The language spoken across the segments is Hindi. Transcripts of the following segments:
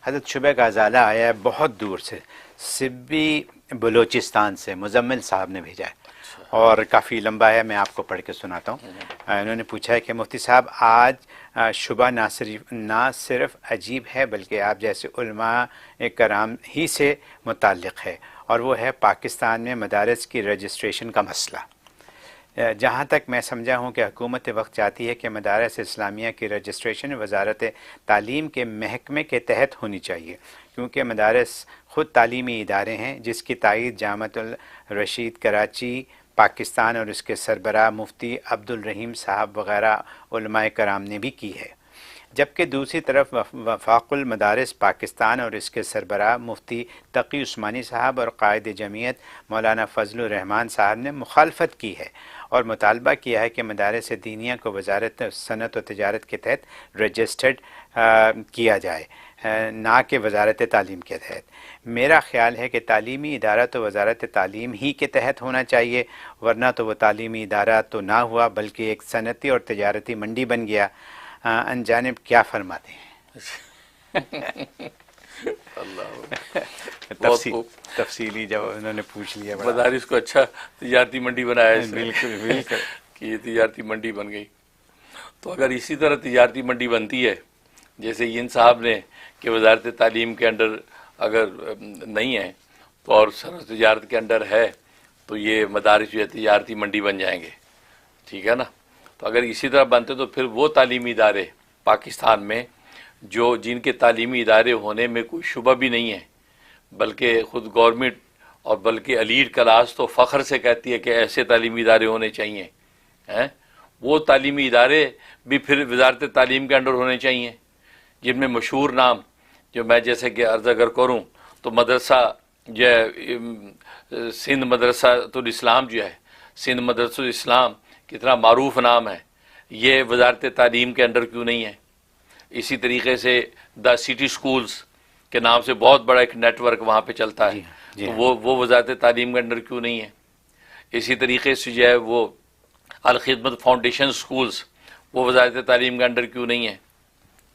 हज़रत शुबह गजाला आया है बहुत दूर से, सिब्बी बलूचिस्तान से, मुजम्मिल साहब ने भेजा है और काफ़ी लंबा है, मैं आपको पढ़ के सुनाता हूँ। इन्होंने पूछा है कि मुफ्ती साहब आज शुबह ना सिर्फ अजीब है बल्कि आप जैसे उलमा कराम ही से मुताल्लिक़ है, और वो है पाकिस्तान में मदारस की रजिस्ट्रेशन का मसला। जहाँ तक मैं समझा हूँ कि हुकूमत वक्त चाहती है कि मदारस इस्लामिया की रजिस्ट्रेशन वजारत तालीम के महकमे के तहत होनी चाहिए, क्योंकि मदारस ख़ुद तालीमी इदारे हैं जिसकी तायीद जामतुल रशीद कराची पाकिस्तान और उसके सरबराह मुफ्ती अब्दुल रहीम साहब वग़ैरह उलमाए कराम ने भी की है। जबकि दूसरी तरफ वफाकुल मदारिस पाकिस्तान और इसके सरबराह मुफ्ती तकी उस्मानी साहब और कायद जमीयत मौलाना फजलुर रहमान साहब ने मुखालफत की है और मुतालबा किया है कि मदारिस दीनिया को वजारत सनत व तिजारत के तहत रजिस्टर्ड किया जाए, ना कि वजारत तालीम के तहत। मेरा ख़्याल है कि तालीमी इदारा तो वजारत तालीम ही के तहत होना चाहिए, वरना तो वह तालीमी इदारा तो ना हुआ बल्कि एक सनती और तिजारती मंडी बन गया। अनजानिब क्या फरमाते हैं? तफसीली जब उन्होंने पूछ लिया, मदारिस को अच्छा तिजारती मंडी बनाया है। बिल्कुल बिल्कुल कि ये तिजारती मंडी बन गई। तो अगर इसी तरह तिजारती मंडी बनती है जैसे इन साहब ने कि वजारत तालीम के अंडर अगर नहीं है तो और सनत तिजारत के अंडर है तो ये मदारिस जो है तिजारती मंडी बन जाएंगे, ठीक है ना। तो अगर इसी तरह बनते तो फिर वो तालीमी इदारे पाकिस्तान में जो जिनके तालीमी इदारे होने में कोई शुबा भी नहीं है, बल्कि ख़ुद गवर्नमेंट और बल्कि एलीट क्लास तो फ़ख्र से कहती है कि ऐसे तालीमी इदारे होने चाहिए हैं, वो तालीमी इदारे भी फिर वजारत तालीम के अंडर होने चाहिए, जिनमें मशहूर नाम जो मैं जैसे कि अर्ज़ अगर करूँ तो मदरसा जो है सिंध मदरसातुल इस्लाम जो है, सिंध मदरसातुल इस्लाम कितना मारूफ नाम है, ये वजारत तालीम के अंडर क्यों नहीं है। इसी तरीके से द सिटी स्कूल्स के नाम से बहुत बड़ा एक नेटवर्क वहाँ पे चलता है, तो वो वजारत तालीम के अंडर क्यों नहीं है। इसी तरीके से जो है वो अल खिदमत फाउंडेशन स्कूल्स वो वजारत तालीम के अंडर क्यों नहीं है,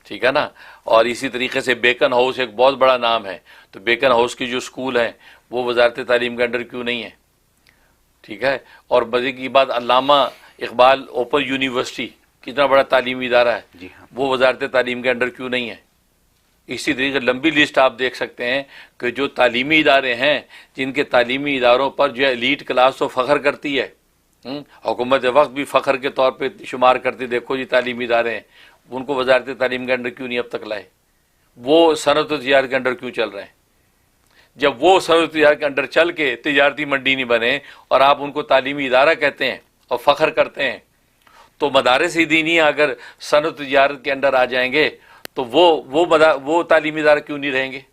ठीक है ना। और इसी तरीके से बेकन हाउस एक बहुत बड़ा नाम है, तो बेकन हाउस की जो स्कूल हैं वो वजारत तालीम के अंडर क्यों नहीं है, ठीक है। और मज़े की बात अल्लामा इकबाल ओपन यूनिवर्सिटी कितना बड़ा तालीमी इदारा है, वो वजारत तालीम के अंडर क्यों नहीं है। इसी तरीके लंबी लिस्ट आप देख सकते हैं कि जो तालीमी इदारे हैं जिनके तालीमी इदारों पर जो है एलीट क्लास तो फ़ख्र करती है, हुकूमत वक्त भी फ़ख्र के तौर पे शुमार करती, देखो जी तालीमी इदारे हैं, उनको वजारत तालीम के अंडर क्यों नहीं अब तक लाए। वो सनत व तिजारत के अंडर क्यों चल रहे हैं। जब वो सनत तिजारत के अंडर चल के तिजारती मंडी नहीं बने और आप उनको तालीमी इदारा कहते हैं और फ़ख्र करते हैं, तो मदारिस दीनिया अगर सनत तिजारत के अंडर आ जाएंगे तो वो तालीमी इदारा क्यों नहीं रहेंगे,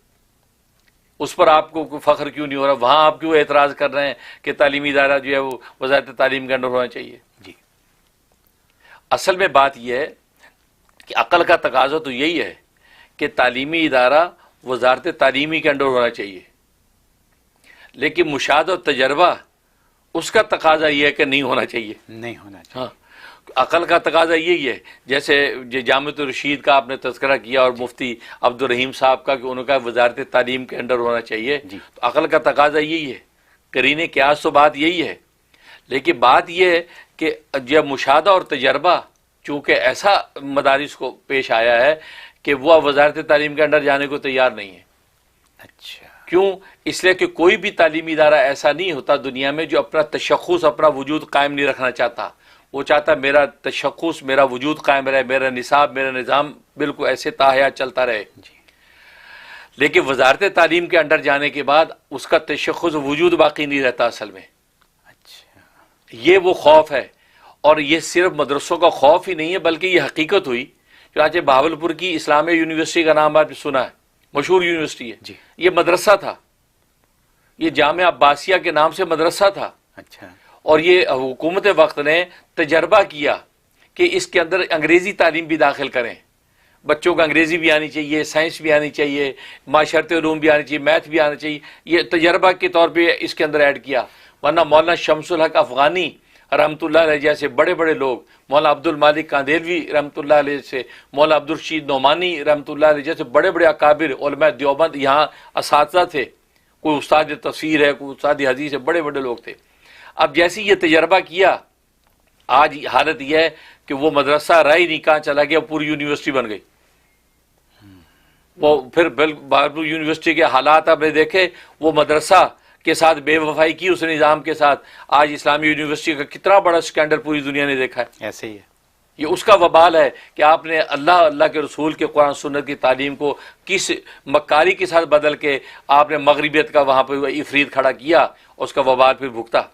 उस पर आपको फ़ख्र क्यों नहीं हो रहा। वहाँ आप क्यों एतराज़ कर रहे हैं कि तालीमी इदारा जो है वो वजारत तालीम के अंडर होना चाहिए। जी, असल में बात यह है कि अक़ल का तकाज़ा तो यही है कि तालीमी इदारा वजारत तालीमी के अंडर होना चाहिए, लेकिन मुशाहदा और तजर्बा उसका तकाज़ा यह है कि नहीं होना चाहिए, नहीं होना चाहिए। हाँ, अक़ल का तकाज़ा यही है। जैसे जामतुल रशीद का आपने तज़किरा किया और मुफ्ती अब्दुल रहीम साहब का कि उनका वजारत तालीम के अंडर होना चाहिए, तो अक़ल का तकाज़ा यही है, करीने क़यास तो बात यही है। लेकिन बात यह है कि जब मुशाहदा और तजर्बा चूँकि ऐसा मदारिस को पेश आया है कि वह वजारत तालीम के अंडर जाने को तैयार नहीं है। अच्छा, क्यों? इसलिए कि कोई भी तालीमी इदारा ऐसा नहीं होता दुनिया में जो अपना तशख़्ख़ुस अपना वजूद कायम नहीं रखना चाहता। वो चाहता मेरा तशख़्ख़ुस मेरा वजूद कायम रहे, मेरा निसाब मेरा निज़ाम बिल्कुल ऐसे ताहया चलता रहे। लेकिन वजारत तालीम के अंडर जाने के बाद उसका तशख़्ख़ुस वजूद बाकी नहीं रहता असल में। अच्छा, ये वो खौफ है, और ये सिर्फ मदरसों का खौफ ही नहीं है बल्कि ये हकीकत हुई। जो आज बहावलपुर की इस्लामिया यूनिवर्सिटी का नाम आपने सुना है, मशहूर यूनिवर्सिटी है जी। ये मदरसा था, ये जामिया अब्बासिया के नाम से मदरसा था। अच्छा, और ये हुकूमत वक्त ने तजर्बा किया कि इसके अंदर अंग्रेज़ी तालीम भी दाखिल करें, बच्चों को अंग्रेज़ी भी आनी चाहिए, साइंस भी आनी चाहिए, माशरती उलूम भी आनी चाहिए, मैथ भी आना चाहिए। ये तजर्बा के तौर पे इसके अंदर ऐड किया, वरना मौलाना शमसुल हक अफ़गानी रहमतुल्लाह अलैह जैसे बड़े बड़े लोग, मौला अब्दुल मालिक कांदेलवी रहमतुल्लाह अलैह से, मौला अब्दुल रशीद नोमानी रहमतुल्लाह अलैह जैसे बड़े बड़े अकाबिर उलमा देवबंद यहाँ असातिज़ा थे। कोई उस्ताद तफसीर है, कोई उस्ताद हदीस है, बड़े बड़े लोग थे। अब जैसे ये तजर्बा किया, आज हालत यह है कि वो मदरसा रह ही नहीं कहाँ चला गया, पूरी यूनिवर्सिटी बन गई। वो फिर बाबू यूनिवर्सिटी के हालात आपने देखे, वो मदरसा के साथ बेवफाई की उस निज़ाम के साथ। आज इस्लामी यूनिवर्सिटी का कितना बड़ा स्कैंडल पूरी दुनिया ने देखा है। ऐसे ही है। ये उसका वबाल है कि आपने अल्लाह के रसूल के कुरान सुन्नत की तालीम को किस मक्कारी के साथ बदल के आपने मगरिबियत का वहाँ पर इफरीत खड़ा किया, उसका वबाल फिर भुगता।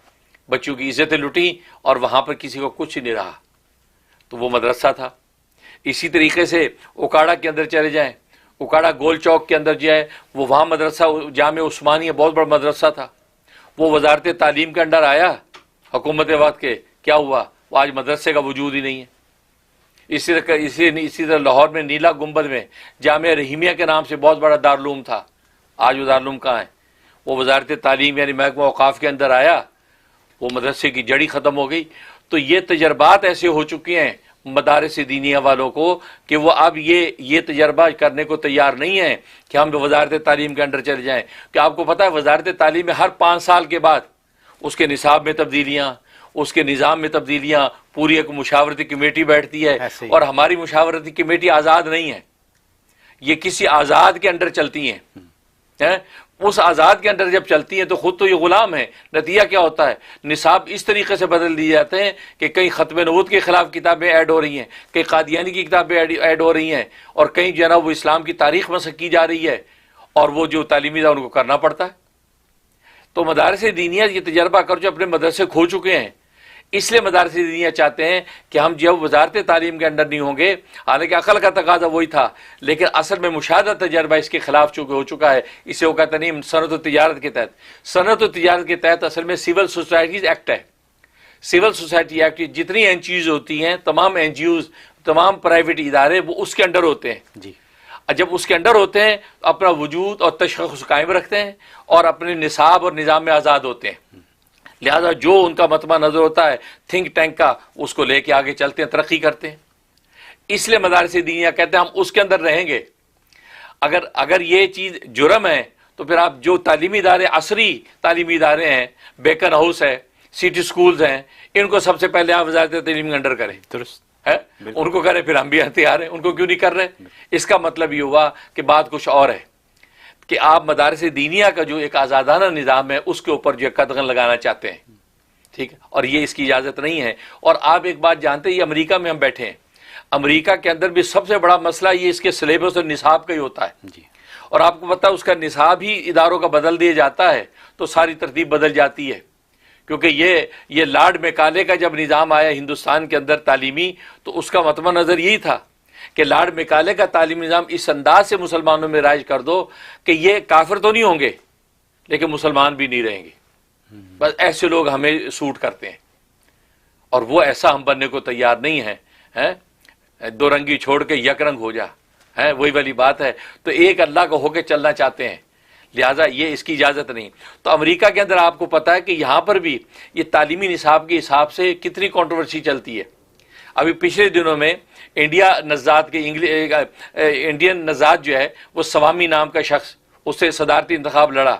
बच्चों की इज्जतें लुटी और वहाँ पर किसी को कुछ नहीं रहा। तो वो मदरसा था। इसी तरीके से उकाड़ा के अंदर चले जाएं, उकाड़ा गोल चौक के अंदर जाए, वो वहाँ मदरसा जामे उस्मानिया बहुत बड़ा मदरसा था। वो वजारत तालीम के अंडर आया हुकूमत वक्त के, क्या हुआ, वो आज मदरसे का वजूद ही नहीं है। इसी तरह लाहौर में नीला गुंबद में जामिया रहीमिया के नाम से बहुत बड़ा दारुल था। आज वो दारुल कहाँ है? वो वजारत तालीम यानी महकमा औकाफ के अंदर आया, वो मदरसे की जड़ी ख़त्म हो गई। तो ये तजर्बात ऐसे हो चुके हैं मदारिस दीनिया वालों को कि वो अब ये तजर्बा करने को तैयार नहीं है कि हम वजारत तालीम के अंदर चले जाएं। कि आपको पता है वजारत तालीम में हर 5 साल के बाद उसके निसाब में तब्दीलियाँ, उसके निज़ाम में तब्दीलियाँ, पूरी एक मुशावरती कमेटी बैठती है। और हमारी मुशावरती कमेटी आज़ाद नहीं है, ये किसी आज़ाद के अंडर चलती हैं। उस आज़ाद के अंदर जब चलती हैं तो खुद तो ये गुलाम है। नतीजा क्या होता है, निसाब इस तरीके से बदल दिए जाते हैं कि कई ख़त्म नबूवत के ख़िलाफ़ किताबें ऐड हो रही हैं, कई कादियानी की किताबें ऐड हो रही हैं, और कई जो है ना वो इस्लाम की तारीख़ मसक की जा रही है, और वो जो तालीमी था उनको करना पड़ता है। तो मदारस दीनिया ये तजर्बा कर जो अपने मदरसे खो चुके हैं, इसलिए मदारस दीनिया चाहते हैं कि हम जब वजारत तालीम के अंदर नहीं होंगे, हालांकि अकल का तकाजा वही था, लेकिन असल में मुशाहदा तजर्बा इसके खिलाफ चूँकि हो चुका है। इसे वो कहते नहीं सनत व तिजारत के तहत, सनत व तिजारत के तहत असल में सिविल सोसाइटीज़ एक्ट है। सिविल सोसाइटी एक्ट जितनी NGOs होती हैं, तमाम NGOs, तमाम प्राइवेट इदारे वो उसके अंडर होते हैं जी। जब उसके अंडर होते हैं अपना वजूद और तशख़्ख़ुस कायम रखते हैं और अपने निसाब और निज़ाम में आज़ाद होते हैं। लिहाजा जो उनका मतमा नज़र होता है थिंक टैंक का, उसको लेके आगे चलते हैं, तरक्की करते हैं। इसलिए मदारिस दीनिया कहते हैं हम उसके अंदर रहेंगे। अगर ये चीज़ जुर्म है तो फिर आप जो तालीमी इदारे, असरी तालीमी इदारे हैं, बेकन हाउस है, सिटी स्कूल्स हैं, इनको सबसे पहले आप वज़ारत तालीम के अंडर करें। दुरुस्त है, उनको करें, फिर हम भी तैयार हैं। उनको क्यों नहीं कर रहे? इसका मतलब ये हुआ कि बात कुछ और है कि आप मदारिस दीनिया का जो एक आज़ादाना निज़ाम है उसके ऊपर जो कदगन लगाना चाहते हैं, ठीक है, और ये इसकी इजाज़त नहीं है। और आप एक बात जानते हैं, ये अमेरिका में हम बैठे हैं, अमेरिका के अंदर भी सबसे बड़ा मसला ये इसके सिलेबस और निसाब का ही होता है जी। और आपको पता है उसका निसाब ही इदारों का बदल दिया जाता है तो सारी तरतीब बदल जाती है। क्योंकि ये लॉर्ड मैकाले का जब निज़ाम आया हिंदुस्तान के अंदर तालीमी, तो उसका मतमा नज़र यही था कि लॉर्ड मैकाले का तालीमी निज़ाम इस अंदाज से मुसलमानों में राइज कर दो कि ये काफिर तो नहीं होंगे लेकिन मुसलमान भी नहीं रहेंगे। बस ऐसे लोग हमें सूट करते हैं और वो ऐसा हम बनने को तैयार नहीं है। दो रंगी छोड़ के यक रंग हो जा, है वही वाली बात है। तो एक अल्लाह को होके चलना चाहते हैं, लिहाजा ये इसकी इजाज़त नहीं। तो अमेरिका के अंदर आपको पता है कि यहाँ पर भी ये तालीमी निसाब के हिसाब से कितनी कंट्रोवर्सी चलती है। अभी पिछले दिनों में इंडिया नज़ात के इंडियन नज़ात जो है वो सवामी नाम का शख्स, उससे सदारती इंतखाब लड़ा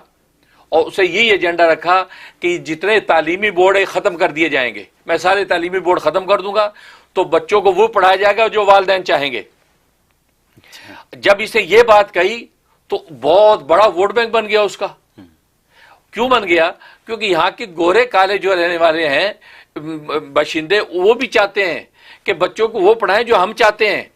और उसे यही एजेंडा रखा कि जितने तालीमी बोर्ड है ख़त्म कर दिए जाएंगे, मैं सारे तालीमी बोर्ड ख़त्म कर दूंगा तो बच्चों को वो पढ़ाया जाएगा जो वालिदैन चाहेंगे। जब इसे ये बात कही तो बहुत बड़ा वोट बैंक बन गया उसका। क्यों बन गया? क्योंकि यहाँ के गोरे काले जो रहने वाले हैं बाशिंदे, वो भी चाहते हैं कि बच्चों को वो पढ़ाएं जो हम चाहते हैं,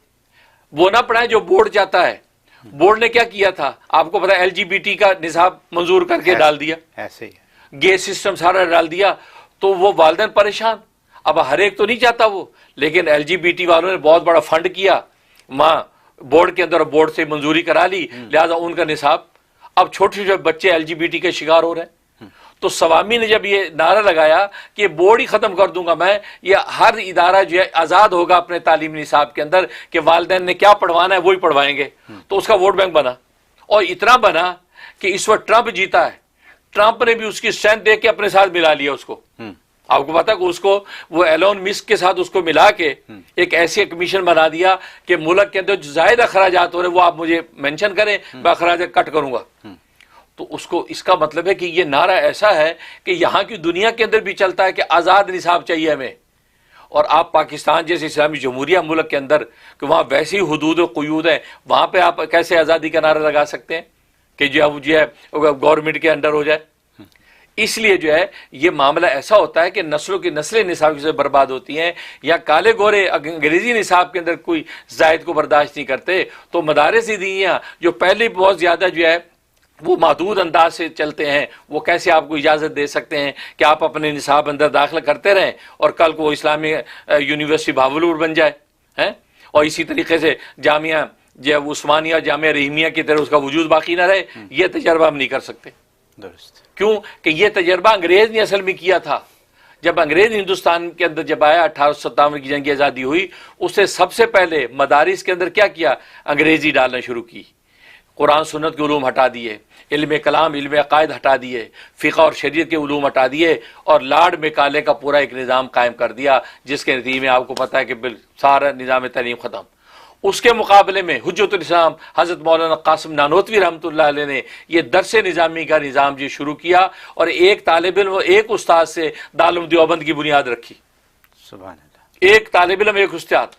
वो ना पढ़ाएं जो बोर्ड चाहता है। बोर्ड ने क्या किया था आपको पता है, LGBT का निसाब मंजूर करके डाल दिया, ऐसे ही गे सिस्टम सारा डाल दिया, तो वो वालिदैन परेशान। अब हर एक तो नहीं चाहता वो, लेकिन LGBT वालों ने बहुत बड़ा फंड किया माँ बोर्ड के अंदर, बोर्ड से मंजूरी करा ली, लिहाजा उनका निसाब, अब छोटे छोटे बच्चे LGBT के शिकार हो रहे हैं। तो सवामी ने जब ये नारा लगाया कि ये बोर्ड ही खत्म कर दूंगा मैं, ये हर इदारा जो है आजाद होगा अपने तालीमी निसाब के अंदर कि वालिदैन ने क्या पढ़वाना है वही पढ़वाएंगे, तो उसका वोट बैंक बना। और इतना बना कि इस वक्त ट्रंप जीता है, ट्रंप ने भी उसकी स्ट्रेंथ देख के अपने साथ मिला लिया उसको। आपको पता है कि उसको वो एलोन मिस्क के साथ उसको मिला के एक ऐसी कमीशन बना दिया कि मुल्क के अंदर जो जायद अखराजात हो रहे वो आप मुझे मेंशन करें, मैं अखराज कट करूंगा। तो उसको इसका मतलब है कि ये नारा ऐसा है कि यहाँ की दुनिया के अंदर भी चलता है कि आज़ाद निसाब चाहिए हमें। और आप पाकिस्तान जैसे इस्लामी जमहूरिया मुल्क के अंदर कि वहाँ वैसी हुदूद और क़ुयूद है, वहाँ पे आप कैसे आज़ादी का नारा लगा सकते हैं कि जो है गवर्नमेंट के अंडर हो जाए। इसलिए जो है ये मामला ऐसा होता है कि नस्लों की नस्लें निसाब से बर्बाद होती हैं, या काले गोरे अंग्रेजी निसाब के अंदर कोई जायद को बर्दाश्त नहीं करते, तो मदारिस दीनिया जो पहले बहुत ज़्यादा जो है वो महदूद अंदाज से चलते हैं, वो कैसे आपको इजाज़त दे सकते हैं कि आप अपने निसाब अंदर दाखिल करते रहें और कल को इस्लामी यूनिवर्सिटी भावलपुर बन जाए हैं, और इसी तरीके से जामिया जो उस्मानिया जामिया रहीमिया की तरह उसका वजूद बाकी ना रहे। ये तजर्बा हम नहीं कर सकते। दुरुस्त। क्यों कि ये तजर्बा अंग्रेज ने असल में किया था। जब अंग्रेज हिंदुस्तान के अंदर जब आया 1857 की जंग आज़ादी हुई, उससे सबसे पहले मदारिस के अंदर क्या किया, अंग्रेजी डालना शुरू की, कुरान सुन्नत के उलूम हटा दिए, इल्म कलाम इल्म अकायद हटा दिए, फ़िक़्ह और शरीयत के उलूम हटा दिए, और लार्ड मेकाले का पूरा एक निज़ाम कायम कर दिया, जिसके नतीजे में आपको पता है कि सारा निज़ाम तालीम ख़त्म। उसके मुकाबले में हुज्जतुल इस्लाम हज़रत मौलाना कासिम नानोतवी रहमतुल्लाह अलैह ने यह दरस निज़ामी का निज़ाम जो शुरू किया, और एक तालिब इल्म एक उस्ताद से दारुल देवबंद की बुनियाद रखी। सुभान अल्लाह। एक तालिब इल्म एक उस्ताद,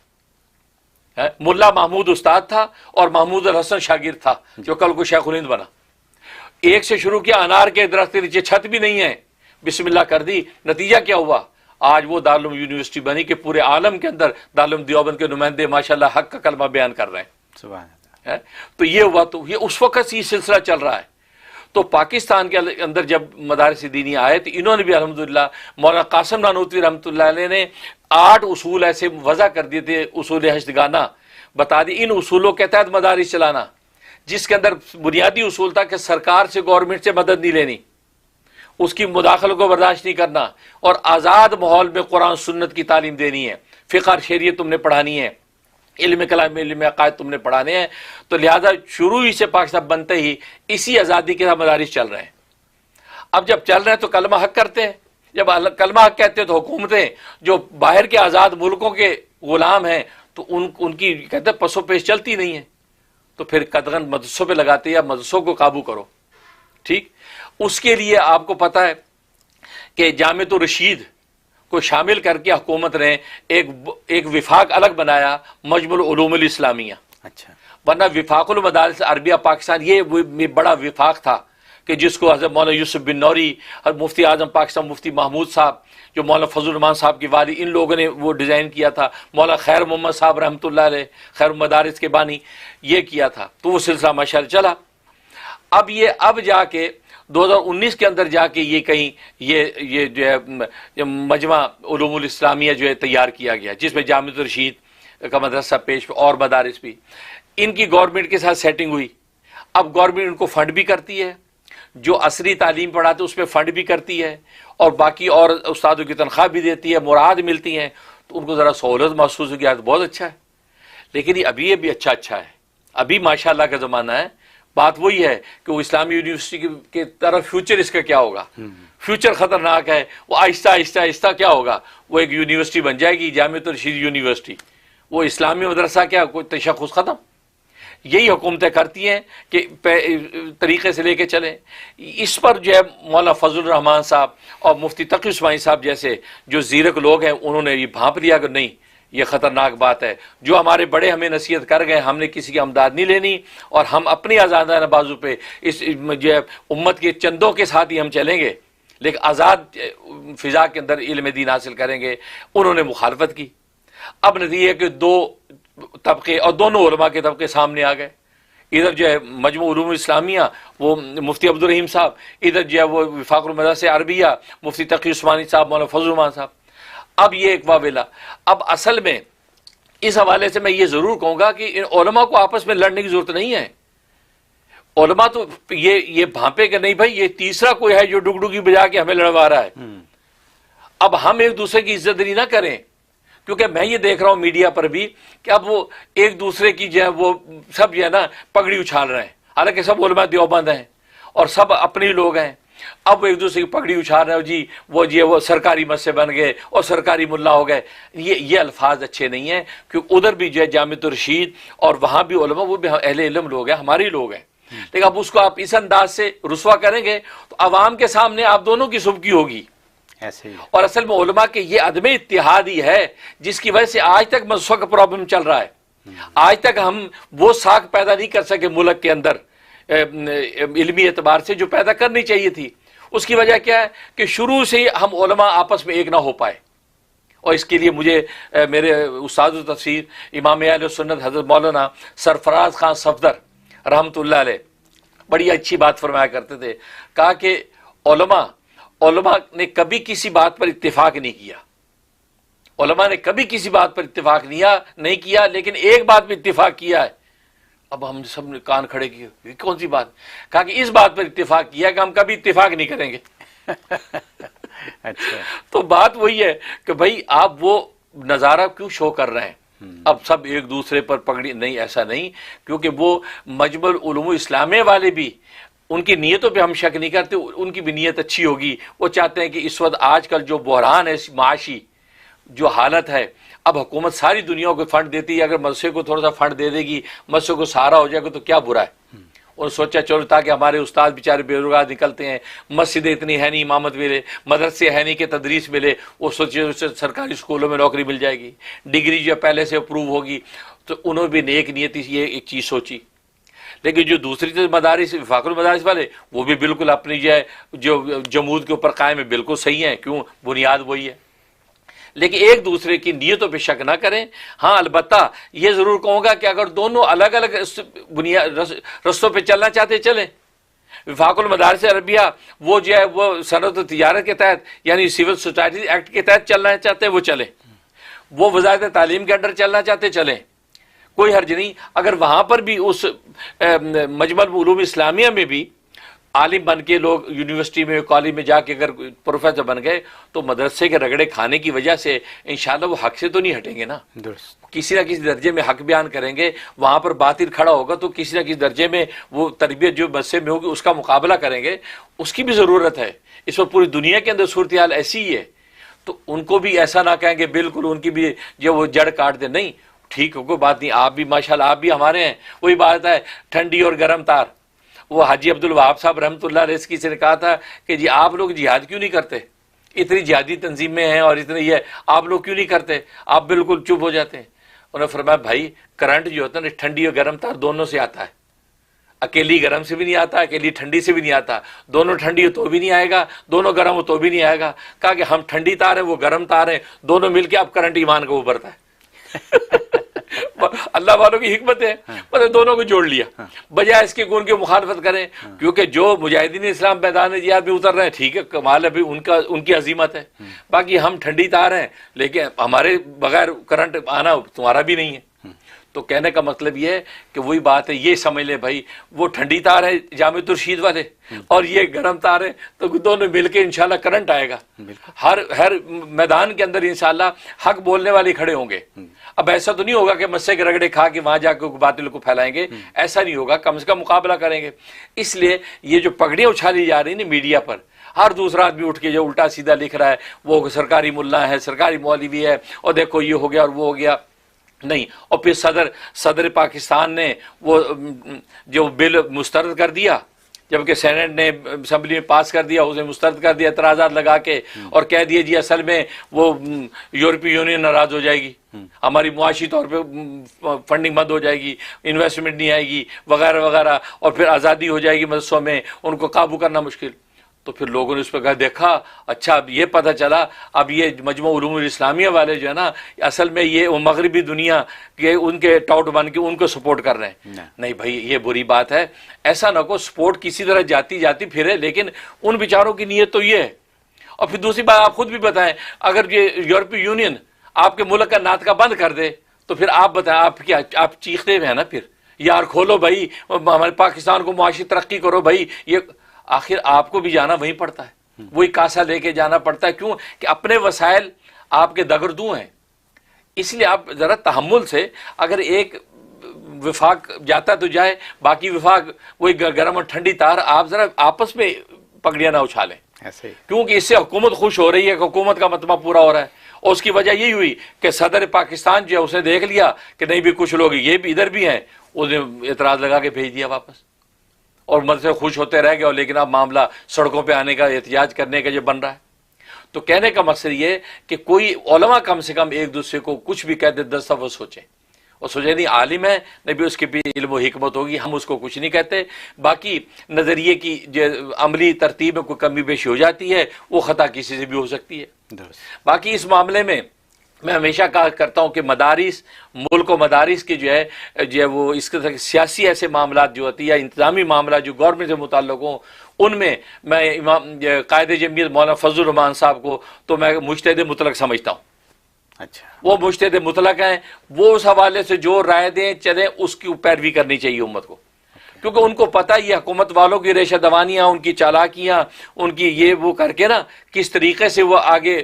मुल्ला महमूद उस्ताद था और महमूद अल हसन शागिर्द था, जो कल को शेखुल हिंद बना। एक से शुरू किया, अनार के दरख्त के नीचे छत भी नहीं है, बिस्मिल्लाह कर दी, नतीजा क्या हुआ, आज वो दारुल यूनिवर्सिटी बनी कि पूरे आलम के अंदर दारुल देवबंद के नुमाइंदे माशाल्लाह हक का कलमा बयान कर रहे हैं। सुभान अल्लाह। तो ये हुआ, तो ये उस वक्त से सिलसिला चल रहा है। तो पाकिस्तान के अंदर जब मदारिस दीनिया आए तो इन्होंने भी अल्हम्दुलिल्लाह मौलाना कासिम नानोतवी रहमतुल्लाह अलैह ने 8 उसूल ऐसे वज़ा कर दिए थे, उसूल हश्तगाना बता दी, इन उसूलों के तहत मदारिस चलाना, जिसके अंदर बुनियादी उसूल था कि सरकार से गवर्नमेंट से मदद नहीं लेनी, उसकी मुदाखल को बर्दाश्त नहीं करना, और आज़ाद माहौल में कुरान सुन्नत की तालीम देनी है, फ़िक़्ह और शरीयत तुमने पढ़ानी है, इल्म कलाम इल्म अकायद तुमने पढ़ाने हैं। तो लिहाजा शुरू ही से पाकिस्तान बनते ही इसी आज़ादी के साथ मदारिस चल रहे हैं। अब जब चल रहे हैं तो कलमा हक करते हैं, जब कलमा हक कहते हैं तो हुकूमतें जो बाहर के आज़ाद मुल्कों के गुलाम हैं तो उनकी कहते हैं पसो पेश चलती नहीं है, तो फिर कदगन मदरसों पर लगाते हैं, या मदरसों को काबू करो। ठीक, उसके लिए आपको पता है कि जामिअतुर रशीद को शामिल करके हुकूमत ने एक विफाक अलग बनाया, मजमुल उलूमुल इस्लामिया। अच्छा। वरना विफाकुल मदारिस अरबिया पाकिस्तान ये बड़ा विफाक था कि जिसको हज़रत मौलाना यूसुफ बिन नौरी, मुफ्ती आजम पाकिस्तान मुफ्ती महमूद साहब, जो मौलाना फजल रहमान साहब की वाली, इन लोगों ने वो डिज़ाइन किया था, मौलाना खैर मोहम्मद साहब रहमतुल्लाह अलैह खैर मदारिस के बानी, ये किया था। तो वो सिलसिला माशाअल्लाह चला। अब जाके 2019 के अंदर जाके ये कहीं ये जो है मजमा उलूमुल इस्लामिया जो है तैयार किया गया, जिसमें जामिअतुर रशीद का मदरसा पेश और मदारिस भी, इनकी गवर्नमेंट के साथ सेटिंग हुई। अब गवर्नमेंट उनको फंड भी करती है, जो असरी तालीम पढ़ाते उसमें फंड भी करती है, और बाकी और उस्तादों की तनख्वाह भी देती है, मुराद मिलती हैं, तो उनको ज़रा सहूलत महसूस हो गया तो बहुत अच्छा है। लेकिन ये भी अच्छा है, अभी माशाअल्लाह का ज़माना है। बात वही है कि वो इस्लामी यूनिवर्सिटी के तरफ फ्यूचर इसका क्या होगा, फ्यूचर खतरनाक है। वो आहिस्ता आहिस्ता क्या होगा, वो एक यूनिवर्सिटी बन जाएगी, जामिअतुर रशीद यूनिवर्सिटी, वो इस्लामी मदरसा क्या, कोई तशख़्ख़ुस ख़त्म। यही हुकूमतें करती हैं कि तरीक़े से लेके चलें। इस पर जो है मौलाना फजल रहमान साहब और मुफ्ती तक़ी उस्मानी साहब जैसे जो ज़ीरक लोग हैं, उन्होंने ये भांप लिया कि नहीं, ये ख़तरनाक बात है। जो हमारे बड़े हमें नसीहत कर गए, हमने किसी की अमदाद नहीं लेनी, और हम अपनी आज़ादाना बाजू पे इस जो है उम्मत के चंदों के साथ ही हम चलेंगे, लेकिन आज़ाद फ़िज़ा के अंदर इल्म दीन हासिल करेंगे। उन्होंने मुखालफत की। अब नतीजा कि 2 तबके और दोनों उलमा के तबके सामने आ गए। इधर जो है मजमू उलूम इस्लामिया वो मुफ्ती अब्दुल रहीम साहब, इधर जो है वो विफाकुल मदरस अरबिया मुफ्ती तक़ी उस्मानी साहब, मौलाना फजल रहमान साहब। अब ये एक वावेला। अब असल में इस हवाले से मैं ये ज़रूर कहूँगा कि इन उलमा को आपस में लड़ने की ज़रूरत नहीं है। उलमा तो ये भांपे कि नहीं भाई ये तीसरा कोई है जो डुगडुगी बजा के हमें लड़वा रहा है। अब हम एक दूसरे की इज्जतदारी ना करें, क्योंकि मैं ये देख रहा हूँ मीडिया पर भी कि अब वो एक दूसरे की जो है वो सब जो है ना पगड़ी उछाल रहे हैं। हालांकि सब उलमा देवबंद हैं और सब अपने लोग हैं, अब वो एक दूसरे की पगड़ी उछाल रहे हो जी, वो सरकारी मस्से बन गए और सरकारी मुल्ला हो गए। ये अल्फाज अच्छे नहीं हैं, क्योंकि उधर भी जो है जामिअतुर रशीद और वहां भी उलमा, वो भी अहले इल्म लोग हैं, हमारे लोग हैं। लेकिन अब उसको आप इस अंदाज से रुसवा करेंगे तो अवाम के सामने आप दोनों की सुबकी होगी ऐसे ही। और असल में उलमा के ये अदम इत्तिहाद ही है जिसकी वजह से आज तक मसवा का प्रॉब्लम चल रहा है। आज तक हम वो साख पैदा नहीं कर सके मुल्क के अंदर इल्मी एतबार से जो पैदा करनी चाहिए थी। उसकी वजह क्या है कि शुरू से ही हम उलमा आपस में एक ना हो पाए। और इसके लिए मुझे मेरे उस्ताद तफसीर इमाम अहले सुन्नत हज़रत मौलाना सरफराज खान सफदर रहमतुल्लाह अलैह बड़ी अच्छी बात फरमाया करते थे। कहा कि उलमा ने कभी किसी बात पर इत्तेफाक नहीं किया, उलमा ने कभी किसी बात पर इत्तेफाक नहीं किया, लेकिन एक बात पर इत्तेफाक किया है। अब हम सब ने कान खड़े किए, ये कौन सी बात? कहा कि इस बात पर इत्तेफाक किया कि हम कभी इत्तेफाक नहीं करेंगे। अच्छा। तो बात वही है कि भाई आप वो नजारा क्यों शो कर रहे हैं? अब सब एक दूसरे पर पगड़ी नहीं, ऐसा नहीं, क्योंकि वो मजमुल उलूम इस्लामिया वाले भी उनकी नीयतों पे हम शक नहीं करते, उनकी भी नीयत अच्छी होगी। वो चाहते हैं कि इस वक्त आजकल जो बहरान है, माशी जो हालत है, अब हुकूमत सारी दुनिया को फंड देती है, अगर मदरसे को थोड़ा सा फंड दे देगी, मदरसे को सहारा हो जाएगा तो क्या बुरा है। और सोचा चलो ताकि हमारे उस्ताद बेचारे बेरोजगार निकलते हैं, मस्जिद इतनी है नहीं, इमामत मिले, मदरसे है नहीं कि तदरीस मिले, वो सोचे उससे सरकारी स्कूलों में नौकरी मिल जाएगी, डिग्री जो पहले से अप्रूव होगी। तो उन्होंने भी नेक नियति से ये एक चीज़ सोची। लेकिन जो दूसरी मदारिस वफाकुल मदारिस वाले, वो भी बिल्कुल अपनी जो जमूद के ऊपर कायम है, बिल्कुल सही है, क्यों, बुनियाद वही है। लेकिन एक दूसरे की नीयतों पे शक ना करें। हाँ, अलबत्ता ये जरूर कहूँगा कि अगर दोनों अलग अलग बुनियाद रस्तों पे चलना चाहते चलें। वफाकुल मदारिस अरबिया वो जो है वो सनअत तिजारत के तहत यानी सिविल सोसाइटी एक्ट के तहत चलना चाहते हैं वो चलें, वो वज़ारत तालीम के अंडर चलना चाहते चलें, कोई हर्ज नहीं। अगर वहाँ पर भी उस मजमुल उलूम इस्लामिया में भी आलिम बन के लोग यूनिवर्सिटी में कॉलेज में जाके अगर प्रोफेसर बन गए तो मदरसे के रगड़े खाने की वजह से इंशाल्लाह वो हक से तो नहीं हटेंगे ना, किसी ना किसी दर्जे में हक बयान करेंगे। वहाँ पर बातिल खड़ा होगा तो किसी ना किसी दर्जे में वो तरबियत जो मदरसे में होगी उसका मुकाबला करेंगे, उसकी भी ज़रूरत है। इस वक्त पूरी दुनिया के अंदर सूरत हाल ऐसी ही है, तो उनको भी ऐसा ना कहेंगे बिल्कुल उनकी भी जो वो जड़ काट दे, नहीं, ठीक हो, कोई बात नहीं, आप भी माशाल्लाह आप भी हमारे हैं। वही बात है ठंडी और गर्म तार। वो हाजी अब्दुल वहाब साहब रहमतुल्लाह अलैह किसी ने कहा था कि जी आप लोग जिहाद क्यों नहीं करते, इतनी जिहादी तंजीमें हैं और इतनी ये आप लोग क्यों नहीं करते, आप बिल्कुल चुप हो जाते हैं। उन्होंने फरमाया भाई करंट जो होता है ना, ठंडी और गर्म तार दोनों से आता है, अकेली गर्म से भी नहीं आता, अकेली ठंडी से भी नहीं आता, दोनों ठंडी हो तो भी नहीं आएगा, दोनों गर्म हो तो भी नहीं आएगा। कहा कि हम ठंडी तार है वो गर्म तार है, दोनों मिलकर आप करंट ईमान को उभरता है। अल्लाह वालों की हिकमत है, मतलब दोनों को जोड़ लिया, बजाय इसके उनकी मुखालफत करें। क्योंकि जो मुजाहिदीन इस्लाम मैदान जिहाद में उतर रहे हैं, ठीक है, कमाल है, अभी उनकी अजीमत है। बाकी हम ठंडी तार हैं, लेकिन हमारे बगैर करंट आना तुम्हारा भी नहीं है। तो कहने का मतलब ये है कि वही बात है, ये समझ ले भाई, वो ठंडी तार है जामिअतुर रशीद वाले और ये गर्म तार है, तो दोनों मिलके इंशाल्लाह करंट आएगा। हर मैदान के अंदर इंशाल्लाह हक बोलने वाले खड़े होंगे। अब ऐसा तो नहीं होगा कि मस्से के रगड़े खा के वहां जाकर बातिल को फैलाएंगे, ऐसा नहीं होगा, कम से कम मुकाबला करेंगे। इसलिए ये जो पगड़ियां उछाली जा रही है ना मीडिया पर, हर दूसरा आदमी उठ के जो उल्टा सीधा लिख रहा है, वो सरकारी मुल्ला है, सरकारी मौलवी है, और देखो ये हो गया और वो हो गया, नहीं। और फिर सदर पाकिस्तान ने वो जो बिल मुस्तरद कर दिया, जबकि सेनेट ने असेंबली में पास कर दिया, उसे मुस्तरद कर दिया एतराज़ात लगा के, और कह दिया जी असल में वो यूरोपीय यूनियन नाराज हो जाएगी, हमारी मुआशी तौर पे फंडिंग बंद हो जाएगी, इन्वेस्टमेंट नहीं आएगी वगैरह वगैरह, और फिर आज़ादी हो जाएगी मदरसों में, उनको काबू करना मुश्किल। तो फिर लोगों ने उस पर कहा देखा, अच्छा अब ये पता चला, अब ये मजमू उलूम इस्लामिया वाले जो है ना, असल में ये वो मगरबी दुनिया के उनके टाउट बन के उनको सपोर्ट कर रहे हैं। नहीं भाई, ये बुरी बात है, ऐसा ना को सपोर्ट किसी तरह जाती फिरे, लेकिन उन बेचारों की नीयत तो ये है। और फिर दूसरी बात आप खुद भी बताएं, अगर ये यूरोपीय यूनियन आपके मुल्क का नातका बंद कर दे तो फिर आप बताएं आप क्या, आप चीखते हुए हैं ना, फिर यार खोलो भाई, हमारे पाकिस्तान को मुआशी तरक्की करो भाई, ये आखिर आपको भी जाना वहीं पड़ता है, वही कासा लेके जाना पड़ता है। क्यों कि अपने वसाइल आपके दगरदू हैं। इसलिए आप जरा तहम्मुल से, अगर एक विफाक जाता तो जाए, बाकी विफाक वही गर्म और ठंडी तार, आप जरा आपस में पगड़ियां ना उछालें, ऐसे ही। क्योंकि इससे हुकूमत खुश हो रही है कि हुकूमत का मतबा पूरा हो रहा है। और उसकी वजह यही हुई कि सदर पाकिस्तान जो है उसने देख लिया कि नहीं भी कुछ लोग ये भी इधर भी हैं, उसने एतराज लगा के भेज दिया वापस, और मत से खुश होते रह गए। और लेकिन अब मामला सड़कों पे आने का, एहतजाज करने का जो बन रहा है। तो कहने का मकसद ये कि कोई उलमा कम से कम एक दूसरे को कुछ भी कह दे 10 दफा सोचे, और सोचे नहीं आलिम है, नहीं भी उसके भी इल्म व हिकमत होगी, हम उसको कुछ नहीं कहते। बाकी नजरिए की जो अमली तरतीब में कोई कमी पेशी हो जाती है, वो खता किसी से भी हो सकती है। बाकी इस मामले में मैं हमेशा कहा करता हूं कि मदारिस, मुल्क व मदारिस के जो है वो इसके तरह सियासी ऐसे मामला जो होती है या इंतजामी मामला जो गवर्नमेंट से मुताल्लिक हों, उनमें मैं इमाम कायदे जमीयत मौलाना फजलुर रहमान साहब को तो मैं मुज्तहिद मुतलक समझता हूँ। अच्छा, वो मुज्तहिद मुतलक हैं, वो उस हवाले से जो राय दें चले उसकी पैरवी करनी चाहिए उम्मत को, क्योंकि उनको पता ही हुकूमत वालों की रेशा दवानियाँ, उनकी चालाकियाँ, उनकी ये वो करके ना किस तरीके से वो आगे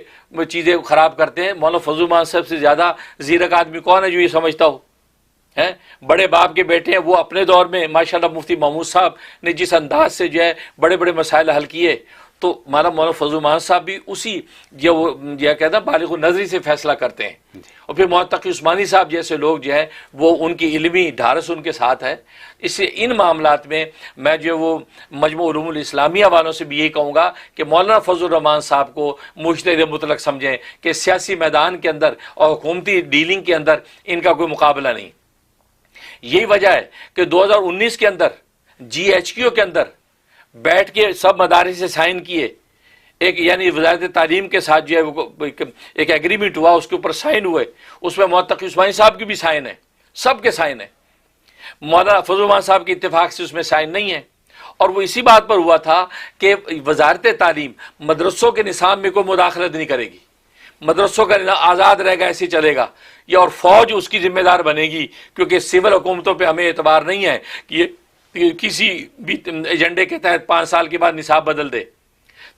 चीज़ें खराब करते हैं। मौलाना फजलुर रहमान साहब से ज़्यादा ज़ीरक आदमी कौन है जो ये समझता हो? हैं बड़े बाप के बेटे हैं, वो अपने दौर में माशाल्लाह मुफ्ती महमूद साहब ने जिस अंदाज से जो है बड़े बड़े मसाइल हल किए, तो मौलाना फजलुर रहमान साहब भी उसी जो वो कहते हैं बालिग़ नज़री से फैसला करते हैं। और फिर मुत्तक़ी उस्मानी साहब जैसे लोग जो है वो उनकी इल्मी ढारस उनके साथ है। इससे इन मामलात में मैं जो वो मजमू उलूमुल इस्लामिया वालों से भी यही कहूँगा कि मौलाना फजलुर रहमान साहब को मुज्तहिद मुतलक समझें कि सियासी मैदान के अंदर और हुकूमती डीलिंग के अंदर इनका कोई मुकाबला नहीं। यही वजह है कि 2019 के अंदर GHQ के अंदर बैठ के सब मदारिस से साइन किए, एक यानी वज़ारत तालीम के साथ जो है एक एग्रीमेंट हुआ, उसके ऊपर साइन हुए, उसमें मुत्तक़ी उस्मानी साहब की भी साइन है, सबके साइन है। मौलाना फजलुर रहमान साहब के इत्तेफाक से उसमें साइन नहीं है। और वो इसी बात पर हुआ था कि वज़ारत तालीम मदरसों के निसाब में कोई मुदाखलत नहीं करेगी, मदरसों का आज़ाद रहेगा, ऐसे चलेगा ये, और फौज उसकी जिम्मेदार बनेगी, क्योंकि सिविल हुकूमतों पे हमें एतबार नहीं है कि ये किसी भी एजेंडे के तहत 5 साल के बाद निसाब बदल दे।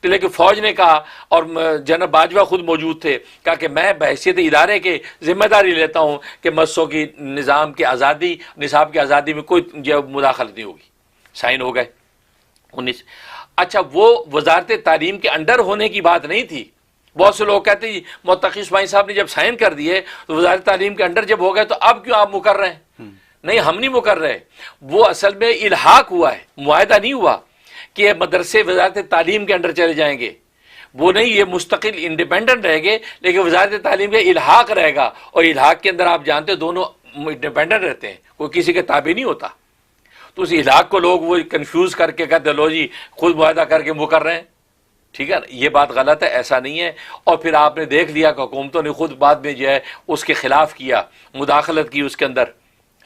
तो लेकिन फौज ने कहा, और जनरल बाजवा खुद मौजूद थे, कहा कि मैं बहैसियत इदारे के जिम्मेदारी लेता हूँ कि मदरसों की निज़ाम की आज़ादी, निसाब की आज़ादी में कोई जो मुदाखलत नहीं होगी। साइन हो गए 19। अच्छा, वो वज़ारत तालीम के अंडर होने की बात नहीं थी। बहुत से लोग कहते हैं मुत्तक़ी उस्मानी साहब ने जब साइन कर दिए तो वज़ारत तालीम के अंडर जब हो गए तो अब क्यों आप मुकर रहे हैं? नहीं, हम नहीं मुकर रहे। वो असल में इल्हाक हुआ है, मुआहदा नहीं हुआ कि ये मदरसे वज़ारत तालीम के अंडर चले जाएंगे। वो नहीं, ये मुस्तकिल इंडिपेंडेंट रहेंगे, लेकिन वज़ारत तालीम के इल्हाक रहेगा। और इल्हाक के अंदर आप जानते दोनों इंडिपेंडेंट रहते हैं, कोई किसी के ताबे नहीं होता। तो उस इल्हाक को लोग वो कन्फ्यूज़ करके कहते लो जी खुद मुआहदा करके मुकर रहे हैं। ठीक है ना, ये बात गलत है, ऐसा नहीं है। और फिर आपने देख लिया कि हुकूमतों ने खुद बाद में जो है उसके खिलाफ किया, मुदाखलत की उसके अंदर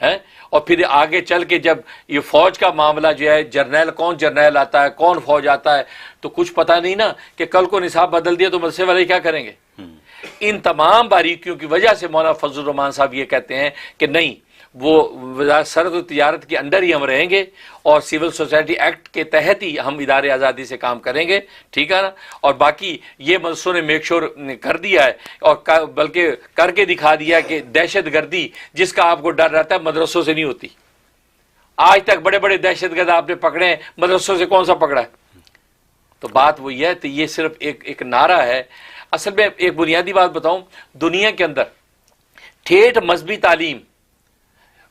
है। और फिर आगे चल के जब ये फौज का मामला जो है, जर्नैल कौन जर्नैल आता है, कौन फौज आता है, तो कुछ पता नहीं ना कि कल को निसाब बदल दिया तो मदरसे वाले क्या करेंगे। इन तमाम बारीकियों की वजह से मौलाना फजलुर रहमान साहब ये कहते हैं कि नहीं, वो सरहद और तिजारत के अंडर ही हम रहेंगे और सिविल सोसाइटी एक्ट के तहत ही हम इदारे आज़ादी से काम करेंगे। ठीक है ना। और बाकी ये मदरसों ने मेक श्योर कर दिया है, और बल्कि करके दिखा दिया कि दहशत गर्दी जिसका आपको डर रहता है मदरसों से नहीं होती। आज तक बड़े बड़े दहशतगर्द आपने पकड़े हैं, मदरसों से कौन सा पकड़ा है? तो बात वही है। तो ये सिर्फ एक नारा है। असल में एक बुनियादी बात बताऊं, दुनिया के अंदर ठेठ मजहबी तालीम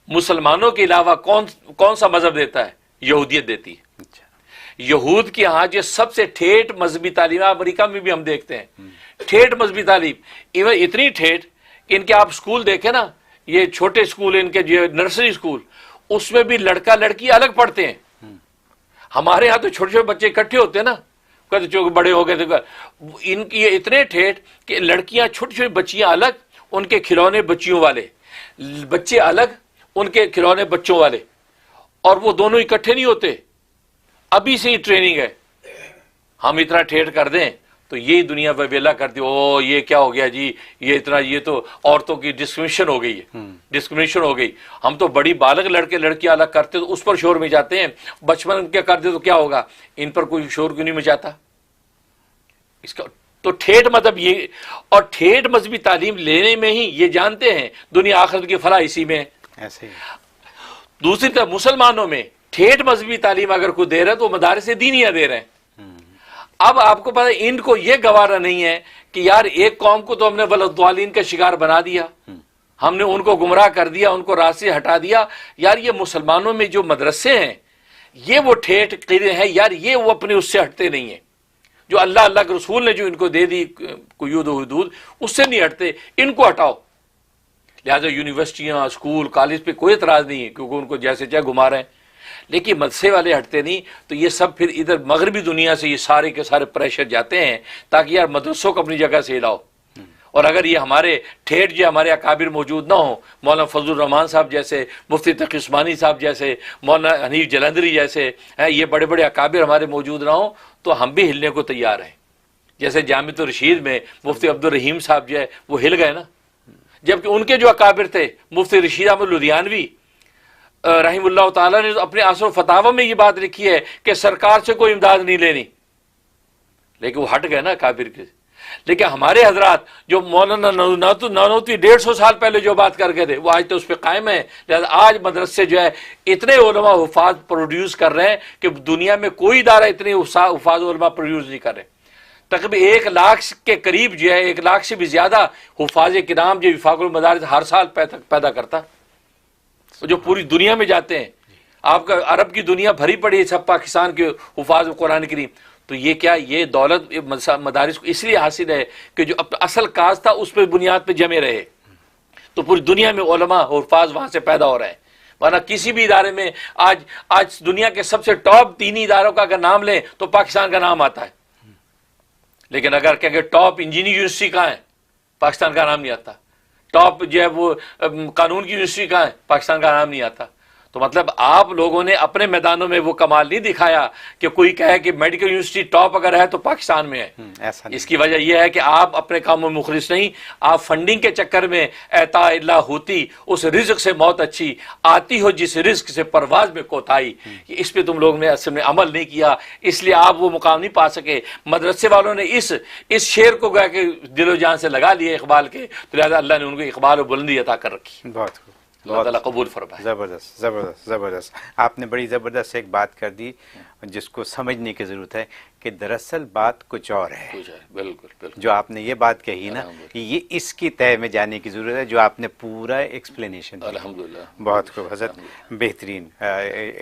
मुसलमानों के अलावा कौन सा मजहब देता है? यहूदियत देती है। यहूद के यहाँ जो सबसे ठेठ मजहबी तालीम, अमेरिका में भी हम देखते हैं ठेठ मजहबी तालीम, इवन इतनी ठेठ कि इनके आप स्कूल देखें ना, ये छोटे स्कूल इनके जो नर्सरी स्कूल, उसमें भी लड़का लड़की अलग पढ़ते हैं। हमारे यहाँ तो छोटे छोटे बच्चे इकट्ठे होते हैं ना, कहते जो बड़े हो गए तो इनकी ये इतने ठेठ कि लड़कियां छोटी छोटी बच्चियां अलग, उनके खिलौने बच्चियों वाले, बच्चे अलग, उनके खिलौने बच्चों वाले, और वो दोनों इकट्ठे नहीं होते। अभी से ही ट्रेनिंग है। हम इतना ठेठ कर दें तो यही दुनिया वेला कर दी, ओ ये क्या हो गया जी, ये इतना, ये तो औरतों की डिस्क्रिमिनेशन हो गई है, डिस्क्रिमिनेशन हो गई। हम तो बड़ी बालग लड़के लड़कियां अलग करते तो उस पर शोर मचाते हैं, बचपन क्या करते तो क्या होगा, इन पर कोई शोर क्यों नहीं मचाता? इसका तो ठेठ मतलब ये, और ठेठ मजहबी तालीम लेने में ही ये जानते हैं दुनिया आखिरत की फलाह इसी में ऐसे। दूसरी तरफ मुसलमानों में ठेठ मजहबी तालीम अगर कोई दे रहे हैं तो मदारिस दीनिया दे रहे हैं। अब आपको पता है इनको ये गवारा नहीं है कि यार एक कौम को तो हमने वलद्दालीन का शिकार बना दिया, हमने उनको गुमराह कर दिया, उनको रास्ते हटा दिया। यार ये मुसलमानों में जो मदरसे हैं ये वो ठेठ कीदे हैं यार, ये वो अपने उससे हटते नहीं है। जो अल्लाह अल्लाह के रसूल ने जो इनको दे दी कुयूद हुदूद, उससे नहीं हटते, इनको हटाओ। लिहाजा यूनिवर्सिटियां स्कूल कॉलेज पे कोई एतराज नहीं है क्योंकि उनको जैसे चाहे घुमा रहे हैं, लेकिन मदरसे वाले हटते नहीं। तो ये सब फिर इधर मगरबी दुनिया से ये सारे के सारे प्रेशर जाते हैं ताकि यार मदरसों को अपनी जगह से हिलाओ। और अगर ये हमारे ठेठ जो हमारे अकाबिर मौजूद ना हो, मौलाना फजलुर रहमान साहब जैसे, मुफ्ती तकी उस्मानी साहब जैसे, मौलाना हनीफ जलंधरी जैसे हैं, ये बड़े बड़े अकाबिर हमारे मौजूद ना हो तो हम भी हिलने को तैयार हैं। जैसे जामिअतुर रशीद में मुफ्ती अब्दुल रहीम साहब जो है वो हिल गए ना, जबकि उनके जो अकाबिर थे मुफ्ती रशीद अहमद लुधियानवी रहीमुल्लाह ताला ने अपने असर फतावा में ये बात लिखी है कि सरकार से कोई इमदाद नहीं लेनी, लेकिन वो हट गए ना अकाबिर के। लेकिन हमारे हजरात जो मौलाना नानोती 150 साल पहले जो बात कर गए थे वो आज तो उस पर कायम है। लिहाजा आज मदरसे जो है इतने उलमा हुफाज प्रोड्यूस कर रहे हैं कि दुनिया में कोई इदारा इतने हुफाज उलमा प्रोड्यूस नहीं कर रहे। तकरीबन 1 लाख के करीब जो है, 1 लाख से भी ज्यादा हुफाज किराम जो विफाकुल मदारिस हर साल पैदा करता, जो पूरी दुनिया में जाते हैं। आपका अरब की दुनिया भरी पड़ी है सब पाकिस्तान के हुफाज कुरान करीम। तो ये क्या, ये दौलत मदारिस को इसलिए हासिल है कि जो असल काज था उस पर बुनियाद पे जमे रहे, तो पूरी दुनिया में उलमा हुफाज वहां से पैदा हो रहे हैं। वरना किसी भी इदारे में आज दुनिया के सबसे टॉप 3 इदारों का अगर नाम लें तो पाकिस्तान का नाम आता है, लेकिन अगर कहें टॉप इंजीनियरिंग यूनिवर्सिटी कहाँ है, पाकिस्तान का नाम नहीं आता। टॉप जो है वो कानून की यूनिवर्सिटी कहाँ है, पाकिस्तान का नाम नहीं आता। तो मतलब आप लोगों ने अपने मैदानों में वो कमाल नहीं दिखाया कि कोई कहे कि मेडिकल यूनिवर्सिटी टॉप अगर है तो पाकिस्तान में है। ऐसा इसकी वजह यह है कि आप अपने कामों में मुखलिस नहीं, आप फंडिंग के चक्कर में एता इल्ला होती, उस रिज्क से मौत अच्छी आती हो जिस रिज्क से परवाज में कोताही, इस पे तुम लोगों ने असल में अमल नहीं किया, इसलिए आप वो मुकाम नहीं पा सके। मदरसे वालों ने इस शेर को गया कि दिलो जान से लगा लिए इकबाल के, तो लिहाजा अल्लाह ने उनको इकबाल और बुलंदी अता कर रखी। बहुत अल्लाह कबूल फरमाए। ज़बरदस्त ज़बरदस्त ज़बरदस्त, आपने बड़ी ज़बरदस्त एक बात कर दी जिसको समझने की ज़रूरत है कि दरअसल बात कुछ और है। बिल्कुल बिल्कुल, जो आपने ये बात कही ना कि ये इसकी तय में जाने की ज़रूरत है, जो आपने पूरा एक्सप्लेनेशन दिया। अल्हम्दुलिल्लाह, बहुत खूब हज़रत, बेहतरीन।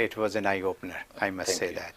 It was an eye opener, I must say that.